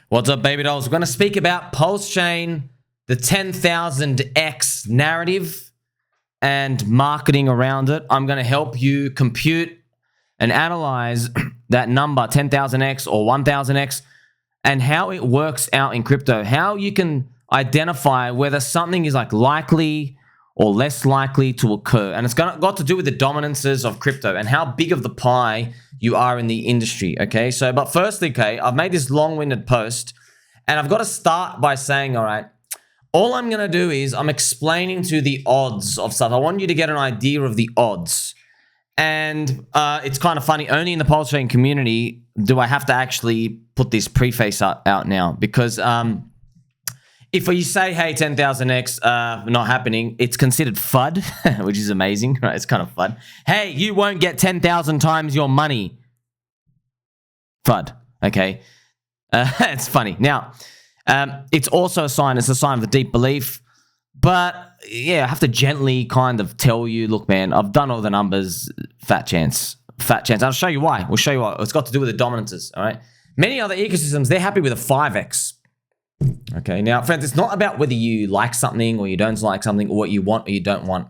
What's up, baby dolls? We're going to speak about PulseChain, the 10,000x narrative and marketing around it. I'm going to help you compute and analyze that number, 10,000x or 1,000x, and how it works out in crypto, how you can identify whether something is like likely or less likely to occur. And it's got to do with the dominances of crypto and how big of the pie you are in the industry, okay? So, but firstly, okay, I've made this long-winded post, and I've got to start by saying, all right, all I'm going to do is I'm explaining to the odds of stuff. I want you to get an idea of the odds. And it's kind of funny, only in the PulseChain community do I have to actually put this preface out now, because if you say, hey, 10,000x not happening, it's considered FUD, which is amazing, right? It's kind of fun. Hey, you won't get 10,000 times your money. FUD, okay? It's funny. Now, it's also a sign, it's a sign of a deep belief. But yeah, I have to gently kind of tell you, look, man, I've done all the numbers, fat chance. I'll show you why. We'll show you why. It's got to do with the dominances, all right? Many other ecosystems, they're happy with a 5x. Okay, now, friends, it's not about whether you like something or you don't like something or what you want or you don't want.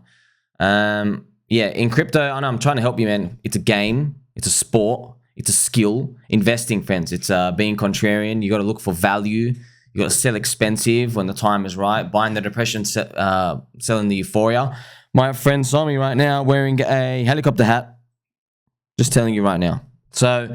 Yeah, in crypto, I know I'm trying to help you, man. It's a game. It's a sport. It's a skill. Investing, friends. It's being contrarian. You got to look for value. You got to sell expensive when the time is right. Buying the depression, selling the euphoria. My friend saw me right now wearing a helicopter hat. Just telling you right now. So,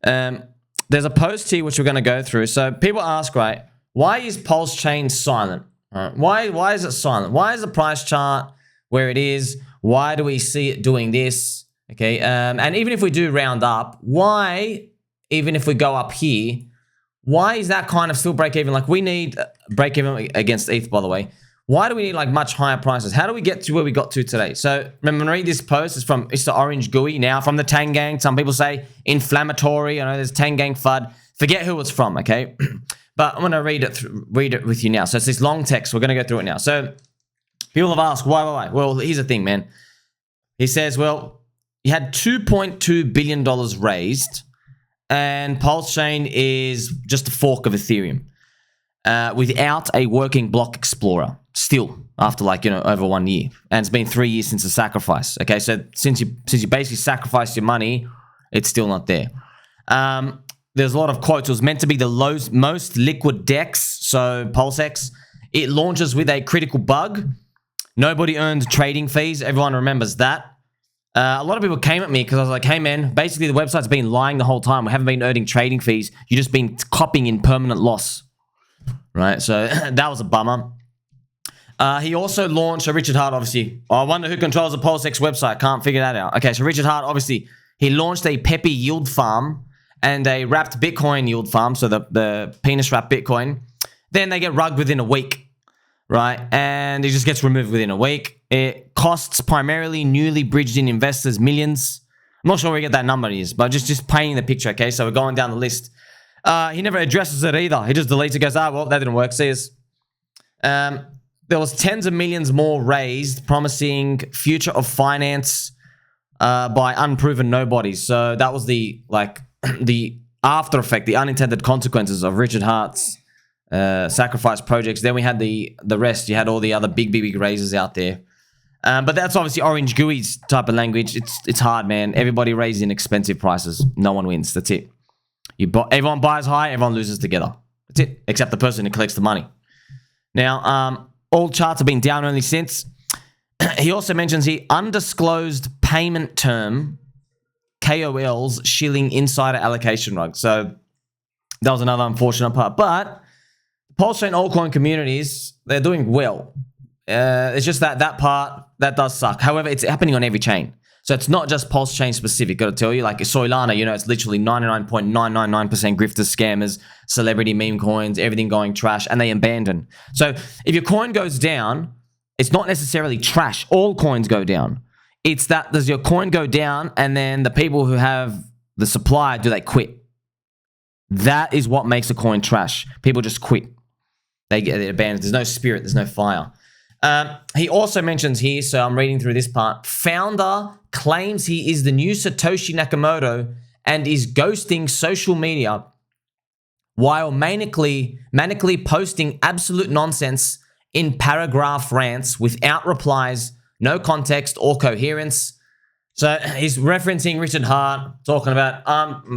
there's a post here which we're going to go through. So, people ask, right, why is PulseChain silent? All right. Why is it silent? Why is the price chart where it is? Why do we see it doing this? Okay, and even if we do round up, why, even if we go up here, why is that kind of still break even? Like, we need break even against ETH, by the way. Why do we need like much higher prices? How do we get to where we got to today? So remember, I'm gonna read this post. It's from Mr. OrangeGooey. Now, from the Tang Gang. Some people say inflammatory. I know there's Tang Gang FUD. Forget who it's from, okay? But I'm gonna read it with you now. So it's this long text. We're gonna go through it now. So people have asked, why? Well, here's the thing, man. He says, well, you had $2.2 billion raised, and PulseChain is just a fork of Ethereum without a working block explorer still after over 1 year. And it's been 3 years since the sacrifice. Okay, so since you basically sacrificed your money, it's still not there. There's a lot of quotes. It was meant to be the most liquid DEX, so PulseX. It launches with a critical bug. Nobody earned trading fees. Everyone remembers that. A lot of people came at me because I was like, hey, man, basically the website's been lying the whole time. We haven't been earning trading fees. You've just been copying in permanent loss, right? So that was a bummer. He also launched, so Richard Hart, obviously. I wonder who controls the PulseX website. Can't figure that out. Okay, so Richard Hart, obviously, he launched a Peppy yield farm and a wrapped Bitcoin yield farm, so the penis wrapped Bitcoin. Then they get rugged within a week, right? And it just gets removed within a week. It costs primarily newly bridged in investors millions. I'm not sure where we get that number is, but just painting the picture, okay? So we're going down the list. He never addresses it either. He just deletes it, goes, well, that didn't work. See us. There was tens of millions more raised, promising future of finance by unproven nobodies. So that was the after effect, the unintended consequences of Richard Hart's sacrifice projects. Then we had the rest. You had all the other big raises out there. But that's obviously OrangeGooey's type of language. It's hard, man. Everybody raises in expensive prices. No one wins. That's it. Everyone buys high, everyone loses together. That's it, except the person who collects the money. Now, all charts have been down only since. He also mentions here, undisclosed payment term, KOLs shilling insider allocation rug. So that was another unfortunate part. But PulseChain altcoin communities, they're doing well. It's just that part, that does suck. However, it's happening on every chain. So it's not just PulseChain specific, gotta tell you. Like Solana, it's literally 99.999% grifters, scammers, celebrity meme coins, everything going trash, and they abandon. So if your coin goes down, it's not necessarily trash. All coins go down. It's that, does your coin go down, and then the people who have the supply, do they quit? That is what makes a coin trash. People just quit. They get abandoned. There's no spirit. There's no fire. He also mentions here, so I'm reading through this part, founder claims he is the new Satoshi Nakamoto and is ghosting social media while manically posting absolute nonsense in paragraph rants without replies, no context or coherence. So he's referencing Richard Hart, talking about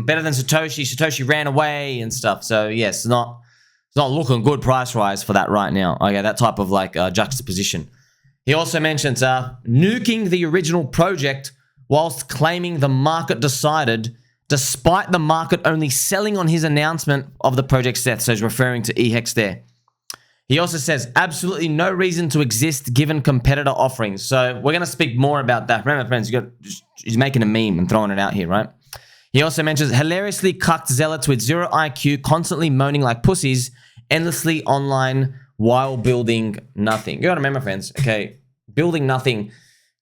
better than Satoshi. Satoshi ran away and stuff. So yes, it's not looking good price rise for that right now. Okay, that type of like juxtaposition. He also mentions nuking the original project whilst claiming the market decided, despite the market only selling on his announcement of the project's death. So he's referring to eHEX there. He also says, absolutely no reason to exist given competitor offerings. So we're going to speak more about that. Remember, friends, he's making a meme and throwing it out here, right? He also mentions hilariously cucked zealots with zero IQ, constantly moaning like pussies, endlessly online while building nothing. You got to remember, friends, okay, building nothing,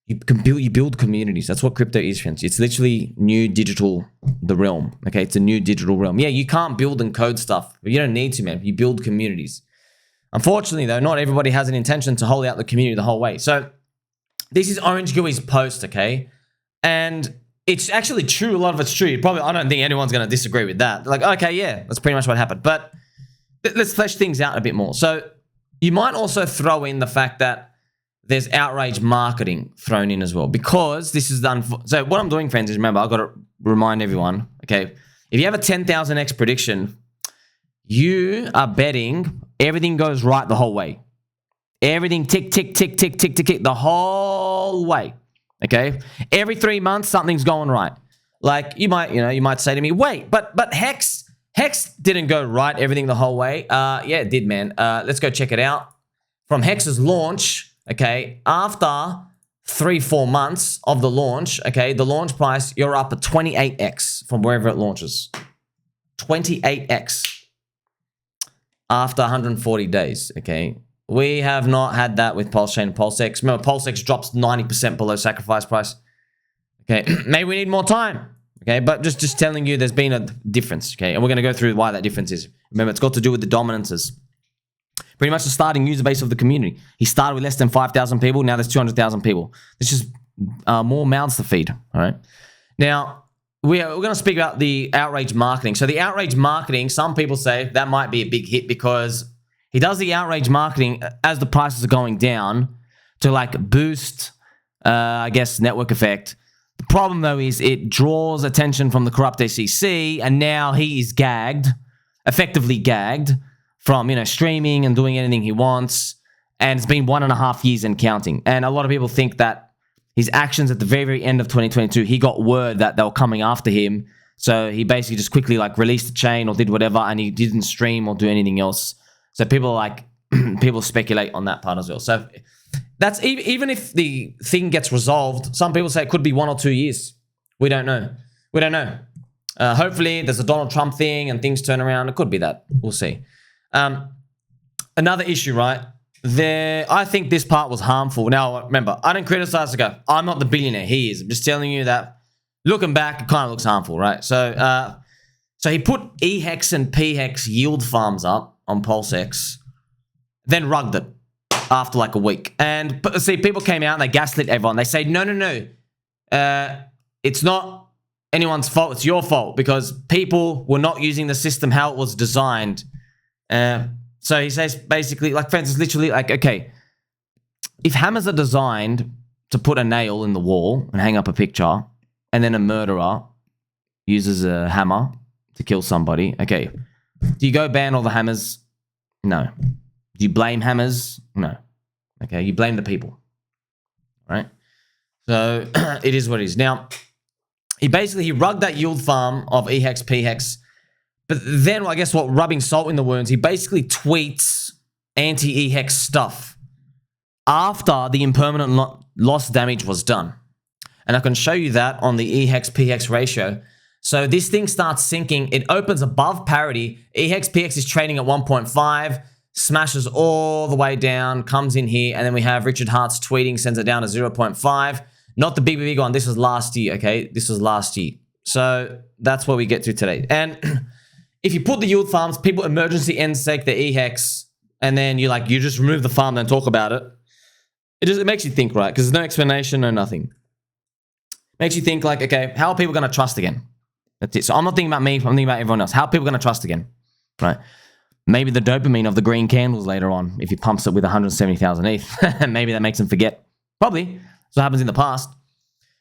you build communities. That's what crypto is, friends. It's literally new digital, the realm, okay? It's a new digital realm. Yeah, you can't build and code stuff, but you don't need to, man. You build communities. Unfortunately, though, not everybody has an intention to hold out the community the whole way. So this is OrangeGooey's post, okay? And it's actually true. A lot of it's true. I don't think anyone's going to disagree with that. Like, okay, yeah, that's pretty much what happened. But let's flesh things out a bit more. So you might also throw in the fact that there's outrage marketing thrown in as well, because this is done. So what I'm doing, friends, is remember, I've got to remind everyone, okay, if you have a 10,000x prediction, you are betting everything goes right the whole way. Everything tick, tick, tick, tick, tick, tick, tick, the whole way. Okay? Every 3 months, something's going right. Like, you might say to me, wait, but Hex didn't go right everything the whole way. Yeah, it did, man. Let's go check it out. From Hex's launch, okay, after 3-4 months of the launch, okay, the launch price, you're up at 28x from wherever it launches. 28x. After 140 days, okay? We have not had that with PulseChain and PulseX. Remember, PulseX drops 90% below sacrifice price. Okay, maybe we need more time, okay? But just telling you there's been a difference, okay? And we're going to go through why that difference is. Remember, it's got to do with the dominances. Pretty much the starting user base of the community. He started with less than 5,000 people. Now there's 200,000 people. There's just more mouths to feed, all right? Now, we're going to speak about the outrage marketing. So the outrage marketing, some people say that might be a big hit because he does the outrage marketing as the prices are going down to like boost, I guess, network effect. The problem though is it draws attention from the corrupt SEC, and now he is gagged, effectively gagged from, streaming and doing anything he wants. And it's been 1.5 years and counting. And a lot of people think that his actions at the very, very end of 2022, he got word that they were coming after him. So he basically just quickly like released the chain or did whatever, and he didn't stream or do anything else. So people people speculate on that part as well. So that's even if the thing gets resolved, some people say it could be 1 or 2 years. We don't know. We don't know. Hopefully there's a Donald Trump thing and things turn around. It could be that. We'll see. Another issue, right? I think this part was harmful. Now, remember, I didn't criticize the guy. I'm not the billionaire. He is. I'm just telling you that looking back, it kind of looks harmful, right? So he put eHEX and pHEX yield farms up on PulseX, then rugged it after like a week. And see, people came out and they gaslit everyone. They say, no. It's not anyone's fault. It's your fault because people were not using the system how it was designed. So he says basically, like, friends, it's literally like, okay, if hammers are designed to put a nail in the wall and hang up a picture, and then a murderer uses a hammer to kill somebody, okay, do you go ban all the hammers? No. Do you blame hammers? No. Okay, you blame the people, right? So it is what it is. Now, he rugged that yield farm of eHEX-pHEX. But then, I guess what, rubbing salt in the wounds, he basically tweets anti-eHEX stuff after the impermanent loss damage was done. And I can show you that on the eHEX-pHEX ratio. So this thing starts sinking. It opens above parity. eHEX-pHEX is trading at 1.5, smashes all the way down, comes in here, and then we have Richard Hart's tweeting, sends it down to 0.5. Not the big one. This was last year, okay? This was last year. So that's what we get to today. And if you put the yield farms, people emergency end stake the eHEX, and then you just remove the farm, then talk about it. It makes you think, right? Because there's no explanation, no nothing. Makes you think like, okay, how are people going to trust again? That's it. So I'm not thinking about me, I'm thinking about everyone else. How are people going to trust again? right? Maybe the dopamine of the green candles later on, if he pumps it with 170,000 ETH, maybe that makes him forget. Probably. That's what happens in the past.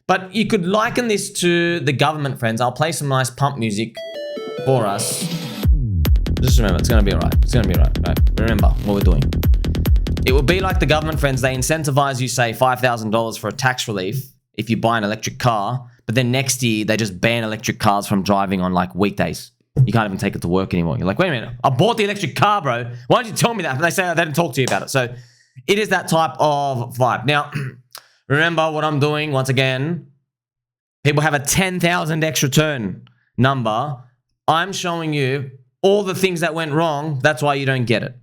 But you could liken this to the government, friends. I'll play some nice pump music for us. Just remember, it's going to be all right. It's going to be all right. Right? Remember what we're doing. It will be like the government, friends. They incentivize you, say, $5,000 for a tax relief if you buy an electric car. But then next year, they just ban electric cars from driving on like weekdays. You can't even take it to work anymore. You're like, wait a minute, I bought the electric car, bro. Why don't you tell me that? But they say they didn't talk to you about it. So it is that type of vibe. Now, remember what I'm doing once again. People have a 10,000x return number. I'm showing you all the things that went wrong. That's why you don't get it.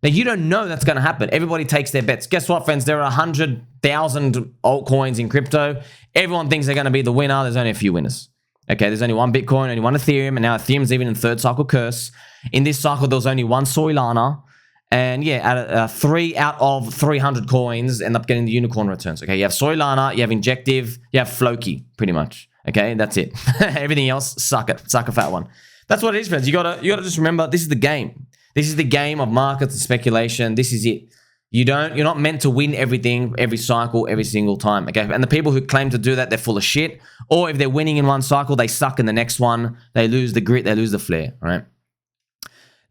Now, you don't know that's going to happen. Everybody takes their bets. Guess what, friends? There are 100,000 altcoins in crypto. Everyone thinks they're going to be the winner. There's only a few winners. Okay, there's only one Bitcoin, only one Ethereum, and now Ethereum's even in third cycle curse. In this cycle, there was only one Solana, and yeah, 3 out of 300 coins end up getting the unicorn returns. Okay, you have Solana, you have Injective, you have Floki, pretty much. Okay, that's it. Everything else, suck a fat one. That's what it is, friends. You gotta just remember, this is the game. This is the game of markets and speculation. This is it. You're not meant to win everything, every cycle, every single time, okay? And the people who claim to do that, they're full of shit. Or if they're winning in one cycle, they suck in the next one. They lose the grit, they lose the flair, all right?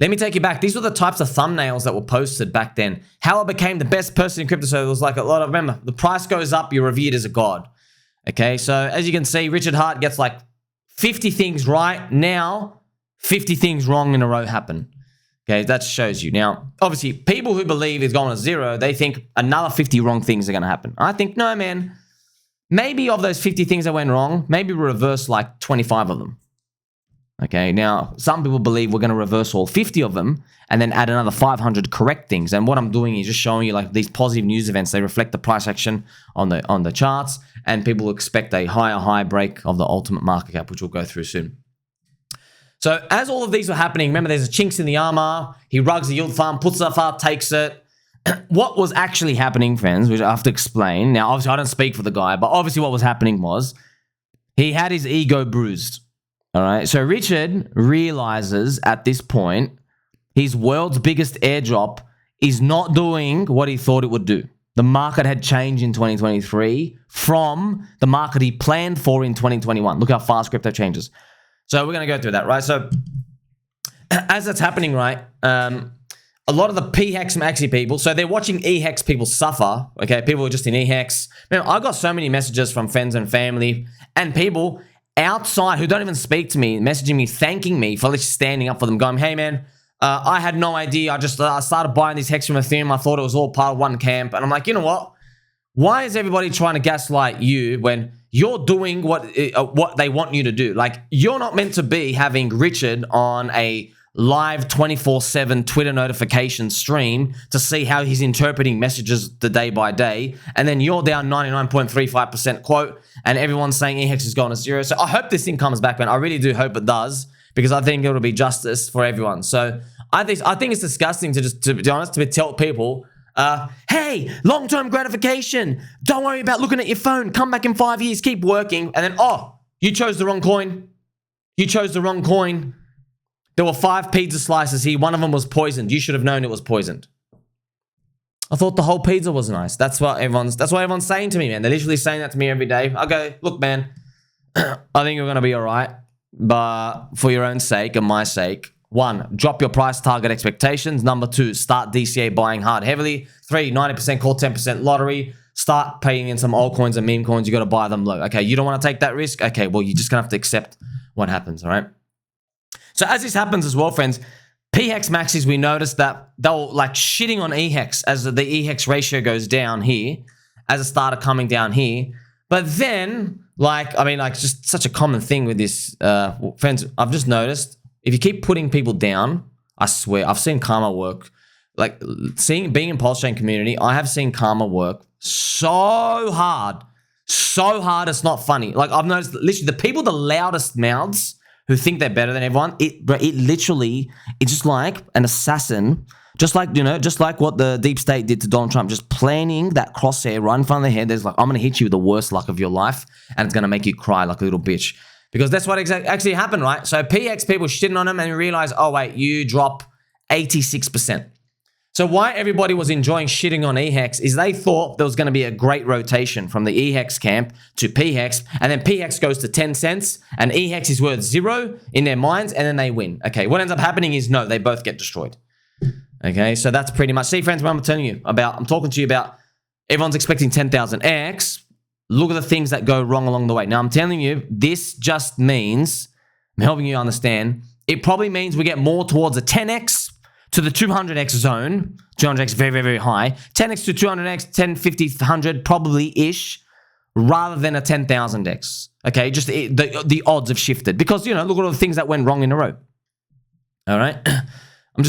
Let me take you back. These were the types of thumbnails that were posted back then. How I became the best person in crypto. So it was like a lot of, remember, the price goes up, you're revered as a god, okay? So as you can see, Richard Hart gets like 50 things right. Now, 50 things wrong in a row happen. Okay, that shows you. Now, obviously, people who believe it's going to zero, they think another 50 wrong things are going to happen. I think, no, man. Maybe of those 50 things that went wrong, maybe reverse like 25 of them. Okay, now, some people believe we're going to reverse all 50 of them and then add another 500 correct things. And what I'm doing is just showing you like these positive news events. They reflect the price action on the charts, and people expect a higher high break of the ultimate market cap, which we'll go through soon. So as all of these were happening, remember there's a chinks in the armor. He rugs the yield farm, puts it up, takes it. What was actually happening, friends, which I have to explain. Now, obviously, I don't speak for the guy, but obviously what was happening was he had his ego bruised. All right. So Richard realizes at this point his world's biggest airdrop is not doing what he thought it would do. The market had changed in 2023 from the market he planned for in 2021. Look how fast crypto changes. So we're going to go through that, right? So as that's happening, right, a lot of the pHEX Maxi people, so they're watching eHEX people suffer, okay? People are just in eHEX. Man, I got so many messages from friends and family and people outside who don't even speak to me, messaging me, thanking me for just standing up for them, going, hey, man, I had no idea. I started buying these hex from Ethereum. I thought it was all part of one camp. And I'm like, you know what? Why is everybody trying to gaslight you when you're doing what they want you to do? Like, you're not meant to be having Richard on a live 24/7 Twitter notification stream to see how he's interpreting messages the day by day. And then you're down 99.35% quote and everyone's saying eHEX is going to zero. So I hope this thing comes back, man. I really do hope it does, because I think it'll be justice for everyone. So I think it's disgusting to be honest, to tell people, hey, long-term gratification. Don't worry about looking at your phone. Come back in 5 years, keep working. And then, oh, you chose the wrong coin. You chose the wrong coin. There were 5 pizza slices here. One of them was poisoned. You should have known it was poisoned. I thought the whole pizza was nice. That's what everyone's saying to me, man. They're literally saying that to me every day. I go, look, man, I think you're going to be all right. But for your own sake and my sake, 1, drop your price target expectations. Number 2, start DCA buying hard heavily. 3, 90% call, 10% lottery. Start paying in some altcoins and meme coins. You got to buy them low. Okay, you don't want to take that risk? Okay, well, you're just going to have to accept what happens, all right? So as this happens as well, friends, pHEX Maxis, we noticed that they were like shitting on eHEX as the eHEX ratio goes down here, as it started coming down here. But then, just such a common thing with this, friends, I've just noticed, if you keep putting people down, I swear, I've seen karma work. Like, being in PulseChain community, I have seen karma work so hard, it's not funny. Like, I've noticed, literally, the people, the loudest mouths, who think they're better than everyone, it's just like an assassin, just like what the deep state did to Donald Trump, just planning that crosshair right in front of their head. There's like, I'm going to hit you with the worst luck of your life, and it's going to make you cry like a little bitch. because that's what actually happened, right? So PX people shitting on him and realize, oh wait, you drop 86%. So why everybody was enjoying shitting on eHEX is they thought there was going to be a great rotation from the eHEX camp to pHEX, and then pHEX goes to 10 cents, and eHEX is worth 0 in their minds, and then they win. Okay, what ends up happening is, no, they both get destroyed. Okay, so that's pretty much, see friends, what I'm telling you about, I'm talking to you about, everyone's expecting 10,000x. Look at the things that go wrong along the way. Now, I'm telling you, this just means, I'm helping you understand, it probably means we get more towards a 10x to the 200x zone. 200x very, very, very high. 10x to 200x, 10, 50, 100 probably-ish, rather than a 10,000x. Okay, just the odds have shifted because, you know, look at all the things that went wrong in a row. All right?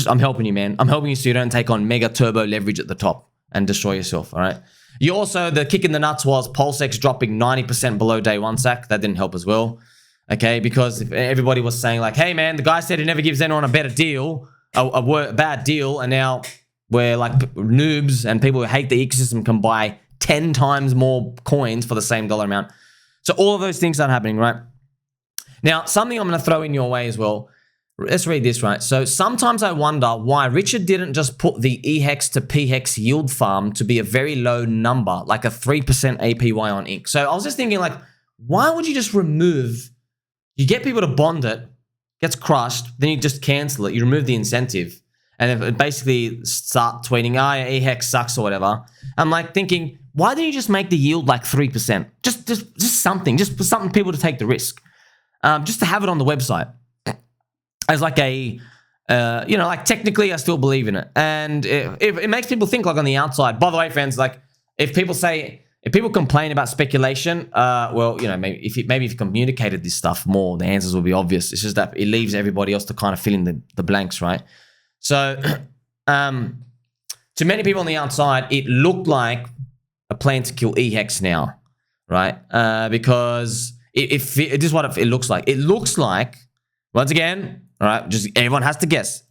I'm helping you, man. I'm helping you so you don't take on mega turbo leverage at the top and destroy yourself, all right? You also, the kick in the nuts was PulseX dropping 90% below day one sack. That didn't help as well, okay? Because if everybody was saying like, hey, man, the guy said he never gives anyone a better deal, a bad deal, and now we're like noobs and people who hate the ecosystem can buy 10 times more coins for the same dollar amount. So all of those things are happening, right? Now, something I'm going to throw in your way as well. Let's read this, right? So sometimes I wonder why Richard didn't just put the eHEX to pHEX yield farm to be a very low number, like a 3% APY on Inc. So I was just thinking like, why would you just remove, you get people to bond it, gets crushed, then you just cancel it. You remove the incentive and then basically start tweeting, oh, yeah, eHEX sucks or whatever. I'm like thinking, why don't you just make the yield like 3%? Just something, just for something people to take the risk. Just to have it on the website. As like a, you know, like technically I still believe in it. And it makes people think like on the outside. By the way, friends, like if people complain about speculation, well, you know, maybe if you communicated this stuff more, the answers will be obvious. It's just that it leaves everybody else to kind of fill in the blanks, right? So to many people on the outside, it looked like a plan to kill eHEX now, right? Because this is what it looks like. It looks like, once again, all right, just everyone has to guess.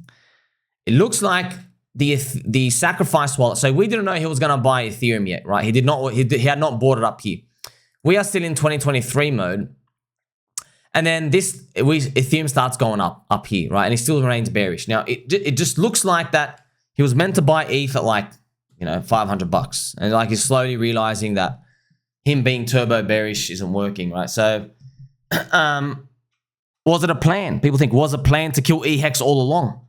It looks like the sacrifice wallet. So we didn't know he was going to buy Ethereum yet, right? He had not bought it up here. We are still in 2023 mode. And then Ethereum starts going up here, right? And he still remains bearish. Now, it just looks like that he was meant to buy ETH at like, you know, $500. And like he's slowly realizing that him being turbo bearish isn't working, right? So, was it a plan? People think, was it a plan to kill eHEX all along?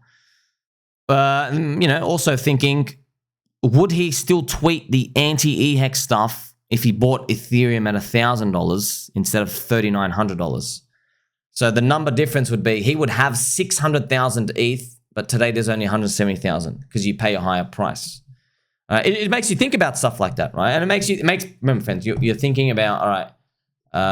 You know, also thinking, would he still tweet the anti-eHEX stuff if he bought Ethereum at $1,000 instead of $3,900? So the number difference would be he would have 600,000 ETH, but today there's only 170,000 because you pay a higher price. It makes you think about stuff like that, right? And remember, friends, you're thinking about, all right,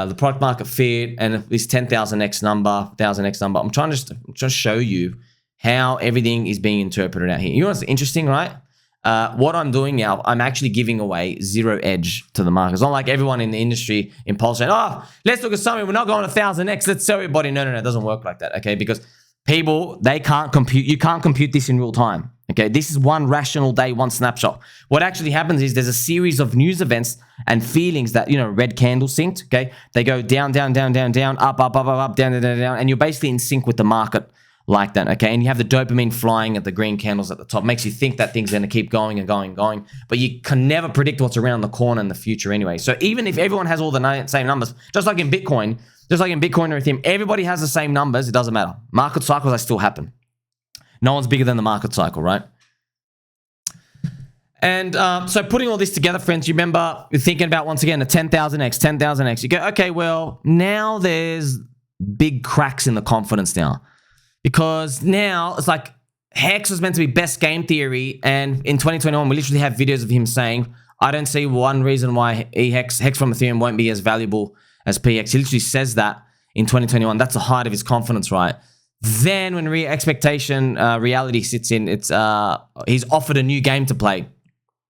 the product market fit and this 10,000x number, 1,000x number. I'm trying to show you how everything is being interpreted out here. You know what's interesting, right? What I'm doing now, I'm actually giving away zero edge to the market. It's not like everyone in the industry in PulseChain, oh, let's look at something. We're not going to 1,000x. Let's tell everybody. No, it doesn't work like that, okay? Because people, they can't compute. You can't compute this in real time, okay? This is one rational day, one snapshot. What actually happens is there's a series of news events and feelings that, you know, red candle synced, okay? They go down, down, down, down, down, up, up, up, up, up, down, down, down, down, and you're basically in sync with the market like that, okay? And you have the dopamine flying at the green candles at the top. Makes you think that things are going to keep going and going and going, but you can never predict what's around the corner in the future anyway. So even if everyone has all the same numbers, just like in Bitcoin or Ethereum, everybody has the same numbers, it doesn't matter. Market cycles, they still happen. No one's bigger than the market cycle, right? And so putting all this together, friends, you remember you're thinking about, once again, the 10,000x. You go, okay, well, now there's big cracks in the confidence now. Because now it's like Hex was meant to be best game theory. And in 2021, we literally have videos of him saying, I don't see one reason why Hex from Ethereum won't be as valuable as pHEX. He literally says that in 2021. That's the height of his confidence, right? Then when reality sits in, it's he's offered a new game to play.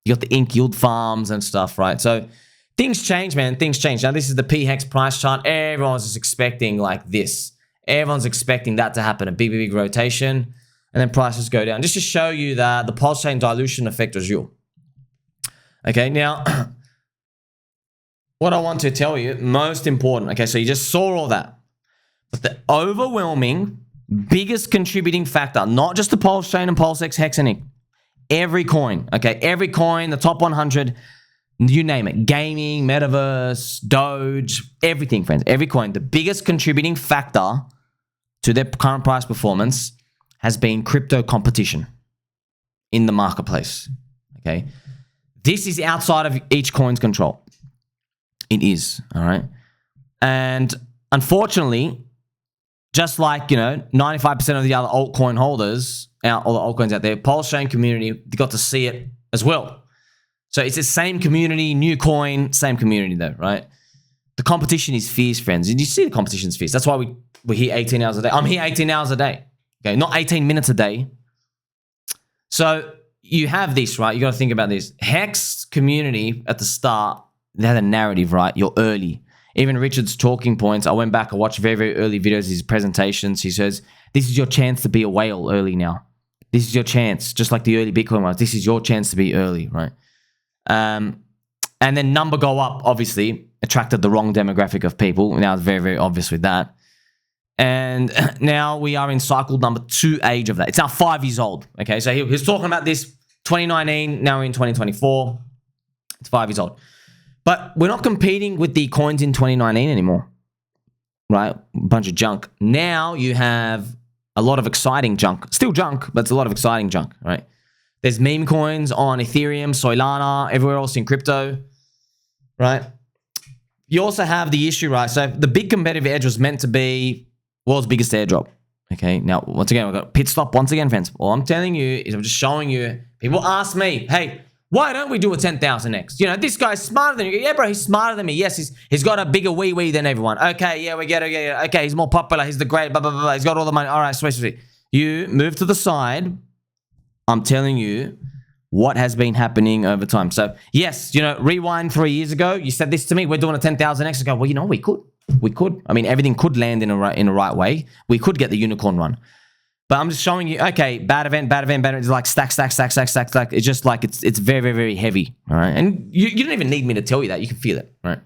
You got the ink yield farms and stuff, right? So things change, man. Things change. Now, this is the pHEX price chart. Everyone's just expecting like this. Everyone's expecting that to happen, a big rotation, and then prices go down. Just to show you that the PulseChain dilution effect is real. Okay, now, what I want to tell you, most important, okay, so you just saw all that. But the overwhelming biggest contributing factor, not just the PulseChain and PulseX, Hex, and Nuke, every coin, okay? Every coin, the top 100, you name it, gaming, metaverse, Doge, everything, friends, every coin. The biggest contributing factor to their current price performance has been crypto competition in the marketplace, okay? This is outside of each coin's control. It is, all right? And unfortunately, just like, 95% of the other altcoin holders, all the altcoins out there, PulseChain community, they got to see it as well. So it's the same community, new coin, same community though, right? The competition is fierce, friends. And you see the competition is fierce. That's why we're here 18 hours a day. I'm here 18 hours a day, okay? Not 18 minutes a day. So you have this, right? You got to think about this. Hex community at the start, they had a narrative, right? You're early. Even Richard's talking points, I went back and watched very, very early videos, his presentations. He says, this is your chance to be a whale early now. This is your chance, just like the early Bitcoin was. This is your chance to be early, right? And then number go up, obviously, attracted the wrong demographic of people. Now it's very, very obvious with that. And now we are in cycle number 2 age of that. It's now 5 years old, okay? So he was talking about this 2019, now we're in 2024. It's 5 years old. But we're not competing with the coins in 2019 anymore, right? A bunch of junk. Now you have a lot of exciting junk. Still junk, but it's a lot of exciting junk, right? There's meme coins on Ethereum, Solana, everywhere else in crypto, right? You also have the issue, right? So the big competitive edge was meant to be world's biggest airdrop, okay? Now, once again, we've got pit stop once again, friends. All I'm telling you is I'm just showing you. People ask me, hey, why don't we do a 10,000x? This guy's smarter than you. Yeah, bro, he's smarter than me. Yes, he's got a bigger wee than everyone. Okay, yeah, we get it. Yeah. Okay, he's more popular. He's the great, blah, blah, blah. He's got all the money. All right, sweet. You move to the side. I'm telling you what has been happening over time. So, yes, rewind 3 years ago. You said this to me. We're doing a 10,000x. I go, well, we could. We could. I mean, everything could land in a right way. We could get the unicorn run. But I'm just showing you, okay, bad event. It's like stack. It's just like, it's very, very, very heavy, all right? And you don't even need me to tell you that. You can feel it, right?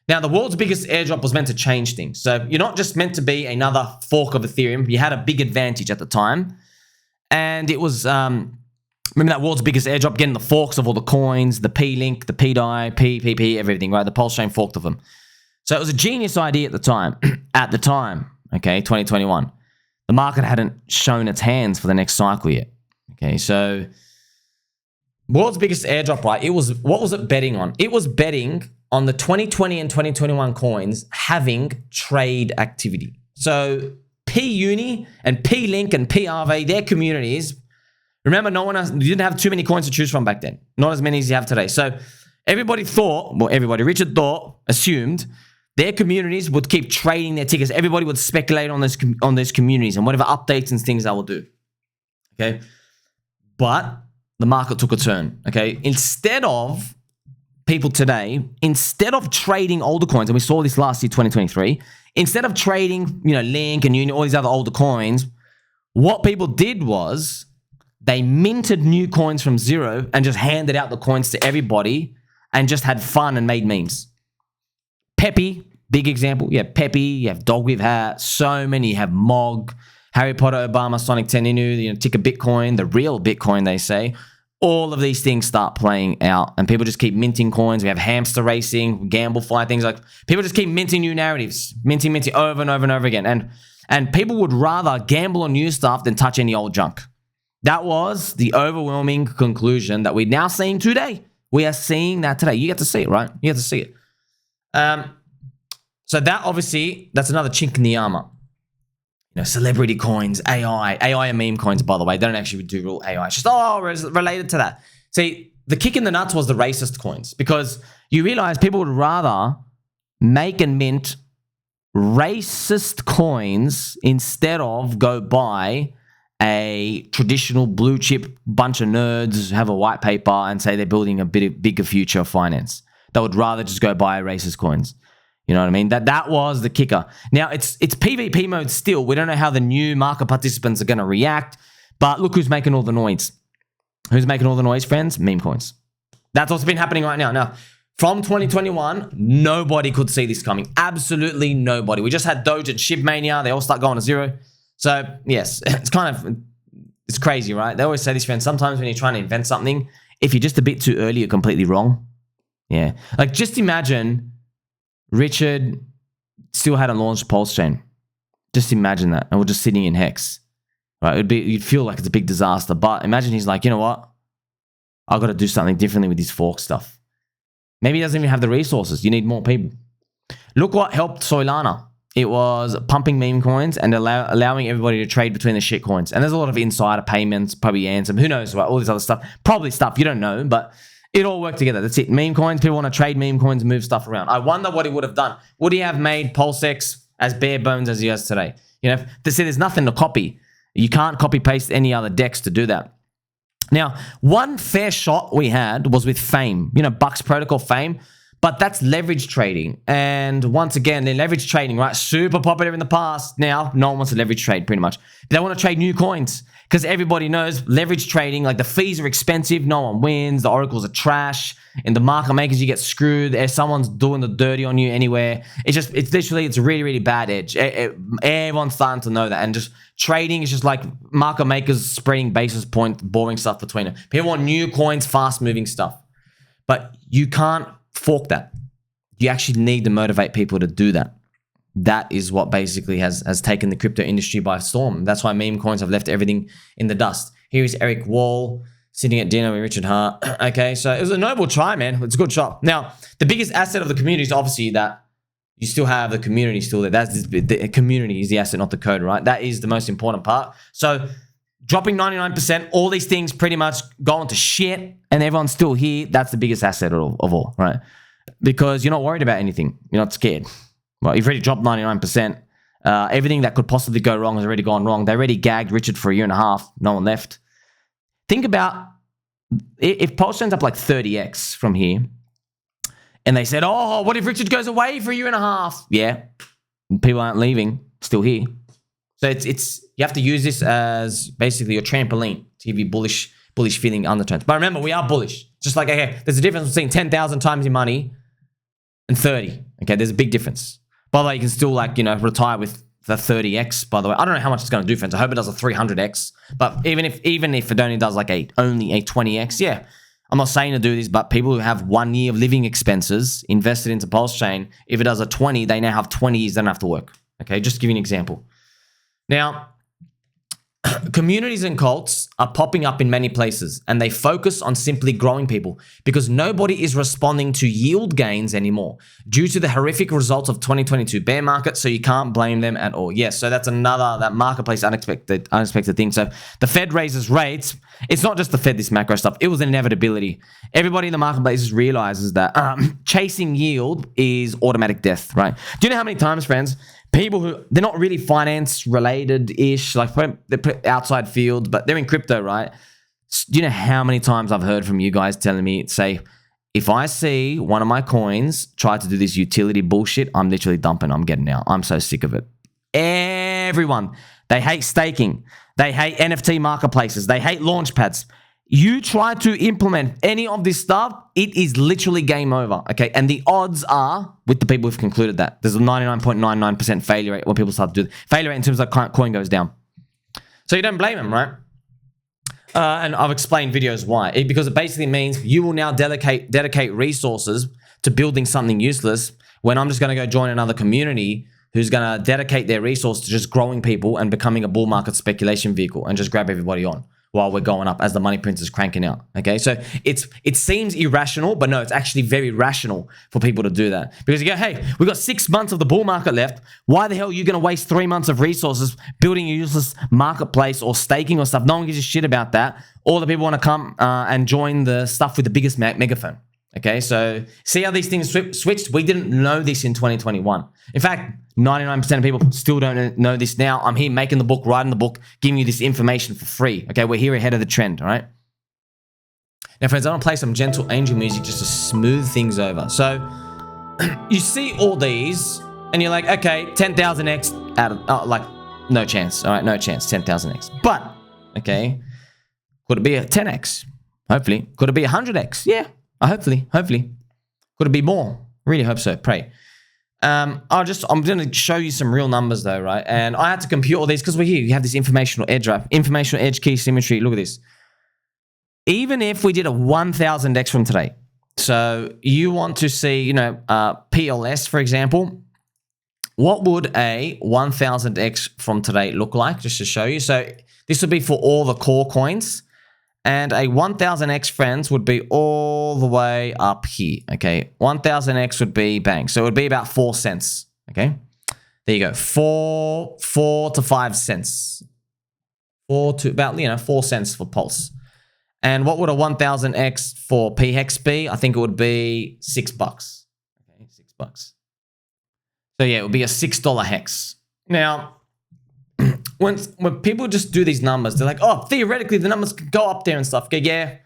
Now, the world's biggest airdrop was meant to change things. So you're not just meant to be another fork of Ethereum. You had a big advantage at the time. And it was, remember that world's biggest airdrop, getting the forks of all the coins, the P-Link, the P-Dye, PP, everything, right? The PulseChain forked of them. So it was a genius idea at the time, okay, 2021. The market hadn't shown its hands for the next cycle yet. Okay, so world's biggest airdrop, right? What was it betting on? It was betting on the 2020 and 2021 coins having trade activity. So P-Uni and P-Link and PRV, their communities, remember, you didn't have too many coins to choose from back then. Not as many as you have today. So Richard assumed their communities would keep trading their tickets. Everybody would speculate on those communities and whatever updates and things they will do. Okay. But the market took a turn. Okay. Instead of trading older coins, and we saw this last year, 2023, instead of trading, Link and Uni, all these other older coins, what people did was they minted new coins from zero and just handed out the coins to everybody and just had fun and made memes. Peppy, big example. You have Peppy, you have Dog with Hat, so many. You have Mog, Harry Potter, Obama, Sonic 10 Inu, Ticker Bitcoin, the real Bitcoin, they say. All of these things start playing out and people just keep minting coins. We have hamster racing, Gamblefy, things like people just keep minting new narratives, minting over and over and over again. And people would rather gamble on new stuff than touch any old junk. That was the overwhelming conclusion that we're now seeing today. We are seeing that today. You get to see it, right? You get to see it. So that's another chink in the armor. Celebrity coins, AI and meme coins, by the way. They don't actually do real AI. It's just, related to that. See, the kick in the nuts was the racist coins because you realize people would rather make and mint racist coins instead of go buy a traditional blue chip bunch of nerds, have a white paper and say they're building a bigger future of finance. They would rather just go buy racist coins. You know what I mean? That was the kicker. Now, it's PvP mode still. We don't know how the new market participants are going to react, but look who's making all the noise. Who's making all the noise, friends? Meme coins. That's what's been happening right now. Now, From 2021, nobody could see this coming. Absolutely nobody. We just had Doge and Shib Mania. They all start going to zero. So, yes, it's crazy, right? They always say this, friends. Sometimes when you're trying to invent something, if you're just a bit too early, you're completely wrong. Yeah. Like, just imagine Richard still hadn't launched PulseChain. Just imagine that. And we're just sitting in Hex. Right? You'd feel like it's a big disaster. But imagine he's like, you know what? I've got to do something differently with this fork stuff. Maybe he doesn't even have the resources. You need more people. Look what helped Solana. It was pumping meme coins and allowing everybody to trade between the shit coins. And there's a lot of insider payments, probably Ansem, who knows, right? All this other stuff. Probably stuff you don't know, but it all worked together. That's it. Meme coins, people want to trade meme coins and move stuff around. I wonder what he would have done. Would he have made PulseX as bare bones as he has today? You know, there's nothing to copy. You can't copy paste any other DEX to do that. Now, one fair shot we had was with Fame, you know, Bucks Protocol Fame, but that's leverage trading. And once again, the leverage trading, right? Super popular in the past. Now, no one wants to leverage trade pretty much. They want to trade new coins because everybody knows leverage trading, like the fees are expensive. No one wins. The oracles are trash. In the market makers, you get screwed. If someone's doing the dirty on you anywhere, it's a really, really bad edge. Everyone's starting to know that. And just trading is just like market makers spreading basis point, boring stuff between them. People want new coins, fast moving stuff. But you can't fork that. You actually need to motivate people to do that. That is what basically has taken the crypto industry by storm. That's why meme coins have left everything in the dust. Here is Eric Wall sitting at dinner with Richard Hart. Okay, so it was a noble try, man. It's a good shot. Now, the biggest asset of the community is obviously that you still have the community still there. The community is the asset, not the code, right? That is the most important part. So dropping 99%, all these things pretty much going to shit, and everyone's still here. That's the biggest asset of all, right? Because you're not worried about anything. You're not scared. Well, you've already dropped 99%. Everything that could possibly go wrong has already gone wrong. They already gagged Richard for a year and a half. No one left. Think about if PulseChain's up like 30x from here, and they said, oh, what if Richard goes away for a year and a half? Yeah, people aren't leaving, still here. So you have to use this as basically your trampoline to give you bullish feeling undertones. But remember, we are bullish. Just like, okay, there's a difference between 10,000 times your money and 30. Okay, there's a big difference. By the way, you can still retire with the 30x, by the way. I don't know how much it's going to do, friends. I hope it does a 300x. But even if it only does like only a 20x, yeah. I'm not saying to do this, but people who have 1 year of living expenses invested into PulseChain, if it does a 20, they now have 20 years, they don't have to work. Okay, just to give you an example. Now, communities and cults are popping up in many places, and they focus on simply growing people because nobody is responding to yield gains anymore due to the horrific results of 2022 bear market, so you can't blame them at all. Yes, so that's that marketplace unexpected thing. So the Fed raises rates. It's not just the Fed, this macro stuff. It was an inevitability. Everybody in the marketplace realizes that chasing yield is automatic death, right? Do you know how many times, friends, people who, they're not really finance related-ish, like they're outside field, but they're in crypto, right? Do you know how many times I've heard from you guys telling me, say, if I see one of my coins try to do this utility bullshit, I'm literally dumping, I'm getting out. I'm so sick of it. Everyone, they hate staking. They hate NFT marketplaces. They hate launch pads. You try to implement any of this stuff, it is literally game over, okay? And the odds are, with the people who've concluded that, there's a 99.99% failure rate when people start to do it. Failure rate in terms of coin goes down. So you don't blame them, right? And I've explained videos why. Because it basically means you will now dedicate resources to building something useless when I'm just going to go join another community who's going to dedicate their resources to just growing people and becoming a bull market speculation vehicle and just grab everybody on while we're going up as the money print is cranking out. Okay, so it seems irrational, but no, it's actually very rational for people to do that. Because you go, hey, we've got 6 months of the bull market left. Why the hell are you going to waste 3 months of resources building a useless marketplace or staking or stuff? No one gives a shit about that. All the people want to come and join the stuff with the biggest megaphone. Okay, so see how these things switched? We didn't know this in 2021. In fact, 99% of people still don't know this now. I'm here making the book, writing the book, giving you this information for free. Okay, we're here ahead of the trend, all right? Now, friends, I want to play some gentle angel music just to smooth things over. So you see all these, and you're like, okay, 10,000x out of, no chance. All right, no chance, 10,000x. But, okay, could it be a 10x? Hopefully. Could it be 100x? Yeah. Hopefully. Could it be more? Really hope so. Pray. I'm going to show you some real numbers though, right? And I had to compute all these because we're here. You have this informational edge, right? Informational edge key symmetry. Look at this. Even if we did a 1000x from today, so you want to see, PLS, for example, what would a 1000x from today look like? Just to show you. So this would be for all the core coins. And a 1000x, friends, would be all the way up here, okay? 1000x would be, bang. So it would be about 4 cents, okay? There you go. 4 to 5 cents. 4 to about, 4 cents for Pulse. And what would a 1000x for pHEX be? I think it would be $6. Okay, $6. So yeah, it would be a $6 hex. Now, when people just do these numbers, they're like, oh, theoretically, the numbers could go up there and stuff. Okay, yeah.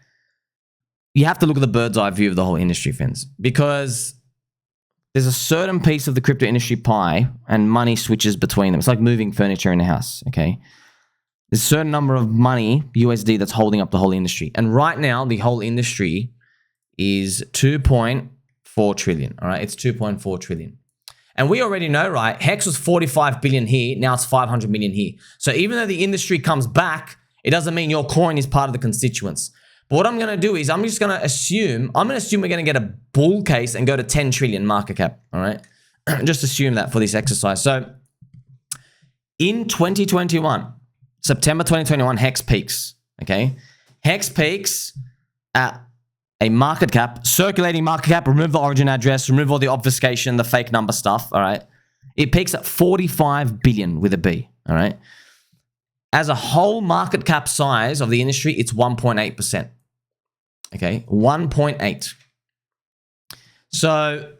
You have to look at the bird's eye view of the whole industry, friends, because there's a certain piece of the crypto industry pie and money switches between them. It's like moving furniture in a house, okay? There's a certain number of money, USD, that's holding up the whole industry. And right now, the whole industry is 2.4 trillion, all right? It's 2.4 trillion. And we already know, right? Hex was 45 billion here. Now it's 500 million here. So even though the industry comes back, it doesn't mean your coin is part of the constituents. But what I'm going to do is I'm going to assume we're going to get a bull case and go to 10 trillion market cap. All right. Just assume that for this exercise. So in 2021, September 2021, Hex peaks. Okay. Hex peaks at a market cap, circulating market cap, remove the origin address, remove all the obfuscation, the fake number stuff, all right? It peaks at 45 billion with a B, all right? As a whole market cap size of the industry, it's 1.8%, okay? 1.8. So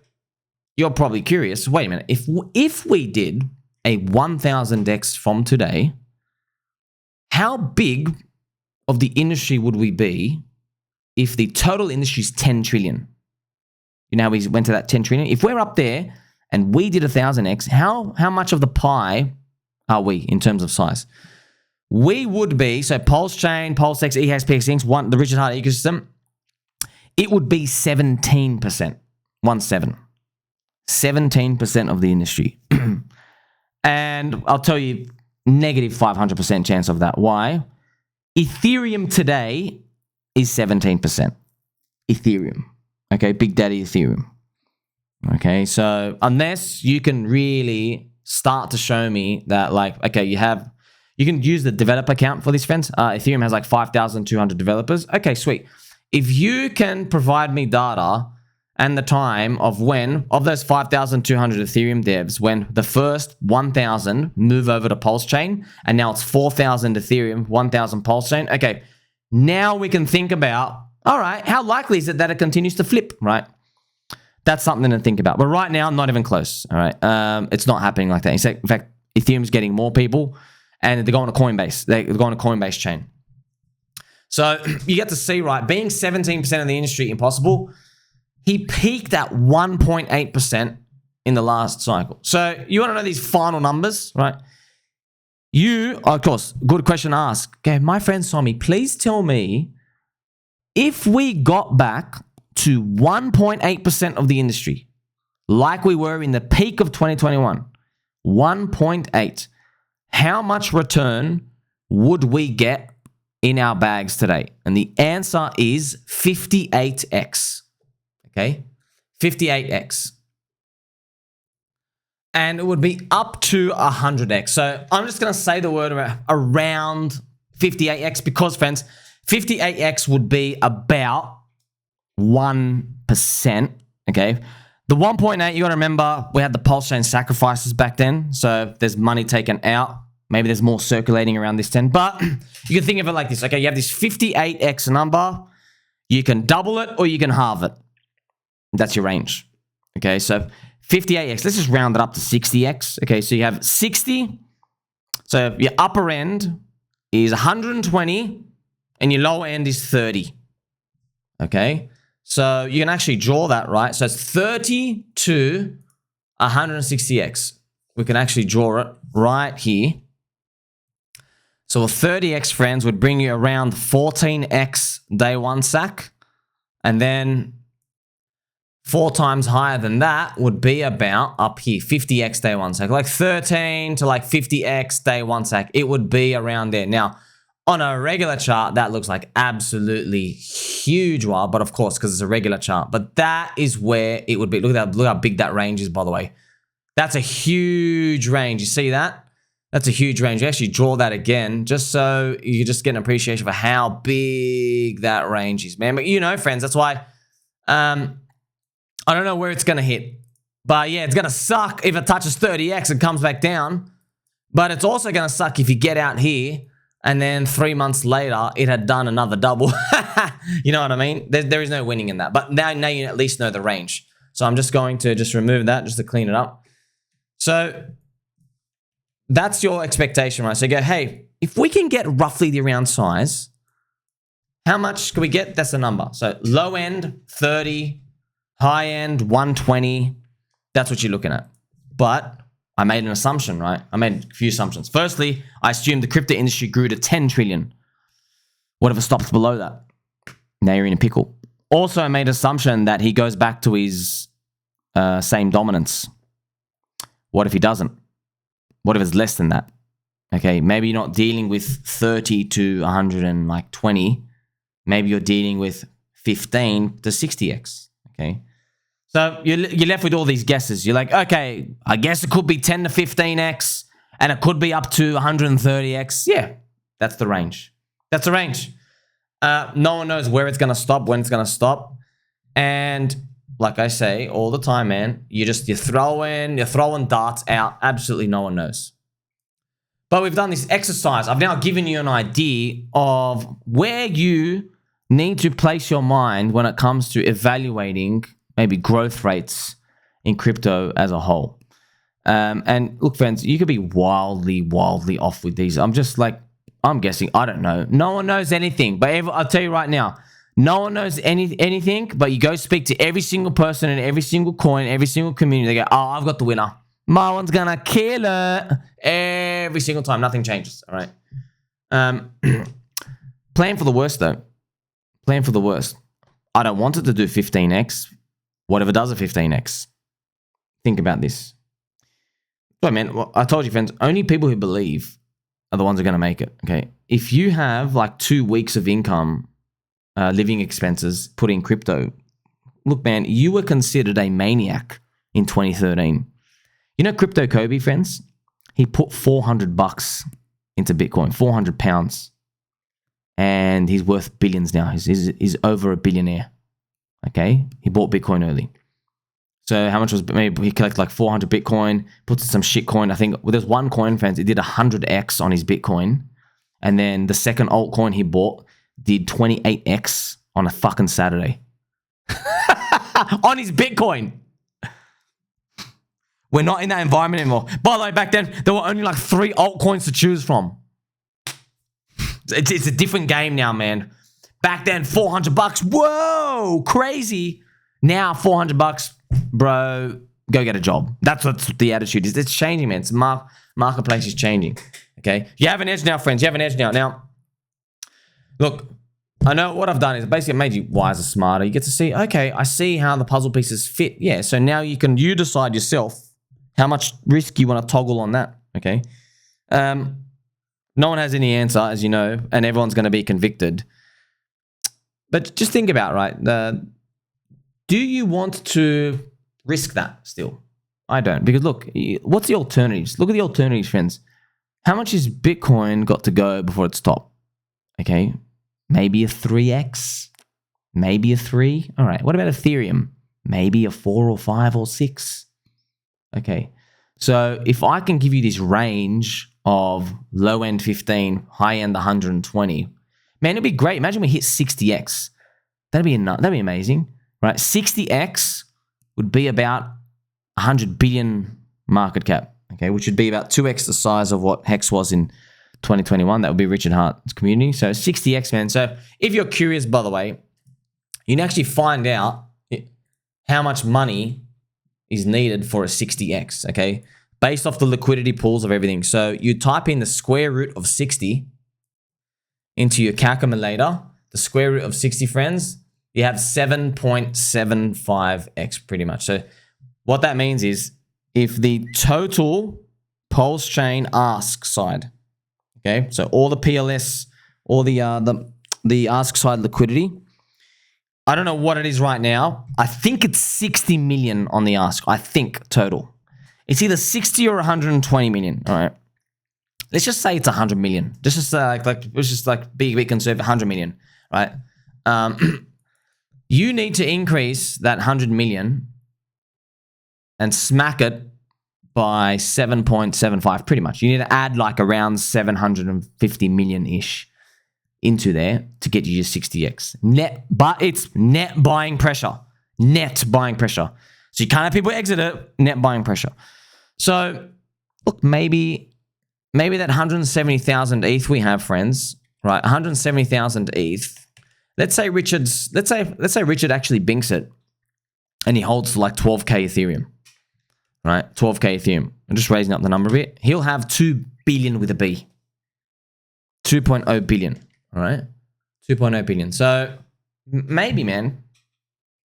you're probably curious, wait a minute, if we did a 1000x from today, how big of the industry would we be if the total industry is 10 trillion? You know how we went to that 10 trillion? If we're up there and we did 1000x, how much of the pie are we in terms of size? We would be, so PulseChain, PulseX, eHEX-pHEX, the Richard Heart ecosystem, it would be 17%. 17. 17% of the industry. And I'll tell you, negative 500% chance of that. Why? Ethereum today is 17%. Ethereum. Okay, Big Daddy Ethereum. Okay, so unless you can really start to show me that, like, okay, you can use the developer account for these, friends. Ethereum has like 5,200 developers. Okay, sweet. If you can provide me data and the time of when, of those 5,200 Ethereum devs, when the first 1,000 move over to PulseChain, and now it's 4,000 Ethereum, 1,000 PulseChain. Okay, now we can think about, all right, how likely is it that it continues to flip, right? That's something to think about. But right now, not even close, all right? It's not happening like that. In fact, Ethereum's getting more people, and they're going to Coinbase. They're going to Coinbase chain. So you get to see, right, being 17% of the industry, impossible. He peaked at 1.8% in the last cycle. So you want to know these final numbers, right? Of course, good question to ask. Okay, my friend Somi, please tell me if we got back to 1.8% of the industry, like we were in the peak of 2021, 1.8, how much return would we get in our bags today? And the answer is 58x. Okay, 58x. And it would be up to 100x. So I'm just going to say the word around 58x because, friends, 58x would be about 1%. Okay. The 1.8, you got to remember, we had the PulseChain sacrifices back then. So there's money taken out. Maybe there's more circulating around this 10. But you can think of it like this. Okay, you have this 58x number. You can double it or you can halve it. That's your range. Okay, so 58x. Let's just round it up to 60x. Okay, so you have 60. So your upper end is 120 and your lower end is 30. Okay, so you can actually draw that, right? So it's 30 to 160x. We can actually draw it right here. So a 30x, friends, would bring you around 14x day one sack. And then 4 times higher than that would be about up here, 50x day one sec, like 13 to like 50x day one sec. It would be around there. Now, on a regular chart, that looks like absolutely huge wild, but of course, because it's a regular chart. But that is where it would be. Look how big that range is, by the way. That's a huge range. You see that? That's a huge range. You actually draw that again, just so you just get an appreciation for how big that range is, man. But you know, friends, that's why I don't know where it's going to hit. But yeah, it's going to suck if it touches 30x and comes back down. But it's also going to suck if you get out here and then 3 months later, it had done another double. You know what I mean? There is no winning in that. But now you at least know the range. So I'm just going to just remove that just to clean it up. So that's your expectation, right? So you go, hey, if we can get roughly the round size, how much can we get? That's the number. So low end, 30, high end, 120. That's what you're looking at. But I made an assumption, right? I made a few assumptions. Firstly, I assumed the crypto industry grew to 10 trillion. What if it stops below that? Now you're in a pickle. Also, I made an assumption that he goes back to his same dominance. What if he doesn't? What if it's less than that? Okay, maybe you're not dealing with 30 to 120. Maybe you're dealing with 15 to 60x. Okay, so you're left with all these guesses. You're like, okay, I guess it could be 10 to 15x, and it could be up to 130x. Yeah, that's the range. That's the range. No one knows where it's going to stop, when it's going to stop. And like I say all the time, man, you're throwing darts out. Absolutely no one knows. But we've done this exercise. I've now given you an idea of where you need to place your mind when it comes to evaluating maybe growth rates in crypto as a whole. And look, friends, you could be wildly off with these. I'm guessing. I don't know. No one knows anything. But I'll tell you right now, no one knows anything, but you go speak to every single person in every single coin, every single community. They go, oh, I've got the winner. My one's going to kill it. Every single time. Nothing changes. All right. Plan for the worst, though. Plan for the worst. I don't want it to do 15x. What if it does a 15x? Think about this. But man, well, I told you, friends, only people who believe are the ones who are going to make it. Okay. If you have like 2 weeks of income, living expenses put in crypto, look, man, you were considered a maniac in 2013. You know Crypto Cobie, friends? He put $400 into Bitcoin, 400 pounds. And he's worth billions now. He's over a billionaire. Okay? He bought Bitcoin early. So how much was, maybe he collected like 400 Bitcoin, puts some shit coin. I think there's one coin, friends, it did 100x on his Bitcoin. And then the second altcoin he bought did 28x on a fucking Saturday. On his Bitcoin. We're not in that environment anymore. By the way, back then, there were only like 3 altcoins to choose from. It's a different game now, man. Back then, $400. Whoa, crazy. Now, $400, bro, go get a job. That's what the attitude is. It's changing, man. It's marketplace is changing. Okay? You have an edge now, friends. You have an edge now. Now, look, I know what I've done is basically made you wiser, smarter. You get to see, okay, I see how the puzzle pieces fit. Yeah, so now you decide yourself how much risk you want to toggle on that, okay? No one has any answer, as you know, and everyone's going to be convicted. But just think about, right, do you want to risk that still? I don't, because look, what's the alternatives? Look at the alternatives, friends. How much has Bitcoin got to go before it stopped? Okay, maybe a 3x, maybe a 3. All right, what about Ethereum? Maybe a 4 or 5 or 6. Okay, so if I can give you this range of low end 15, high end 120, man, it'd be great. Imagine we hit 60x. That'd be amazing, right? 60x would be about 100 billion market cap, okay, which would be about 2x the size of what Hex was in 2021. That would be Richard Hart's community. So 60x, man. So if you're curious, by the way, you can actually find out how much money is needed for a 60x, okay, based off the liquidity pools of everything. So you type in the square root of 60 into your calculator, the square root of 60, friends, you have 7.75x pretty much. So what that means is if the total PulseChain ask side, okay, so all the PLS, all the ask side liquidity, I don't know what it is right now. I think it's 60 million on the ask. I think total. It's either 60 or 120 million. All right. Let's just say it's 100 million. Let's just be conservative, 100 million, right? You need to increase that 100 million and smack it by 7.75 pretty much. You need to add like around 750 million-ish into there to get you your 60x. Net, but it's net buying pressure. Net buying pressure. So you can't have people exit it, net buying pressure. So look, maybe that 170,000 ETH we have, friends, right? 170,000 ETH. Let's say Richard actually binks it and he holds like 12k Ethereum. Right? 12k Ethereum. I'm just raising up the number a bit. He'll have 2 billion with a B. 2.0 billion. All right? 2.0 billion. So maybe, man,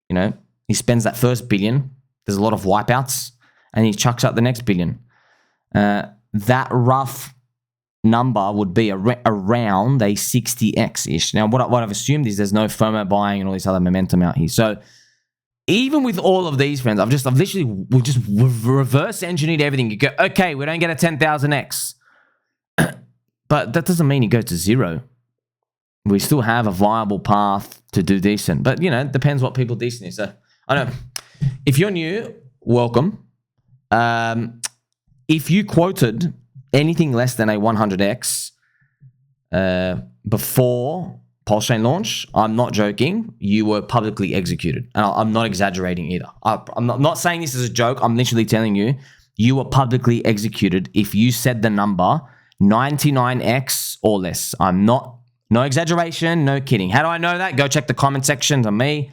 you know, he spends that first billion. There's a lot of wipeouts and he chucks out the next billion. That rough number would be around a 60x-ish. Now, what I've assumed is there's no FOMO buying and all this other momentum out here. So even with all of these, friends, we've just reverse engineered everything. You go, okay, we don't get a 10,000x. But that doesn't mean you go to zero. We still have a viable path to do decent. But, you know, it depends what people decent is. So, I know. If you're new, welcome. If you quoted anything less than a 100x before PulseChain launch, I'm not joking, you were publicly executed. And I'm not exaggerating either. I'm not saying this as a joke. I'm literally telling you, you were publicly executed if you said the number 99x or less. No exaggeration, no kidding. How do I know that? Go check the comment section to me.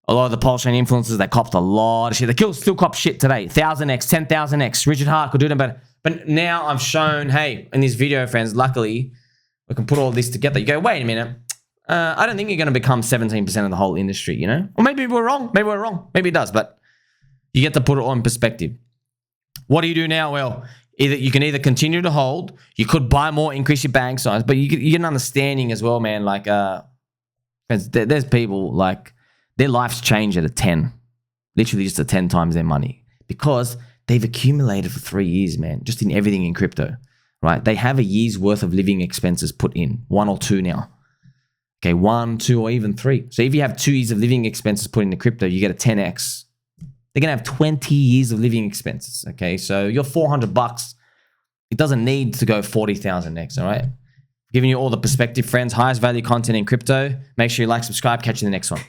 A lot of the PulseChain influencers, they copped a lot of shit. They still cop shit today. 1,000x, 10,000x. Richard Hart could do them better. But now I've shown, hey, in this video, friends, luckily, we can put all this together. You go, wait a minute. I don't think you're going to become 17% of the whole industry, you know? Or maybe we're wrong. Maybe we're wrong. Maybe it does, but you get to put it all in perspective. What do you do now? Well, you can either continue to hold, you could buy more, increase your bag size, but you get an understanding as well, man. Like, there's people, like, their lives change at a 10. Literally just a 10 times their money. Because they've accumulated for 3 years, man, just in everything in crypto, right? They have a year's worth of living expenses put in, 1 or 2 now. Okay, 1, 2, or even 3. So if you have 2 years of living expenses put into crypto, you get a 10x. They're going to have 20 years of living expenses, okay? So your $400, it doesn't need to go 40,000x, all right? Giving you all the perspective, friends. Highest value content in crypto. Make sure you like, subscribe. Catch you in the next one.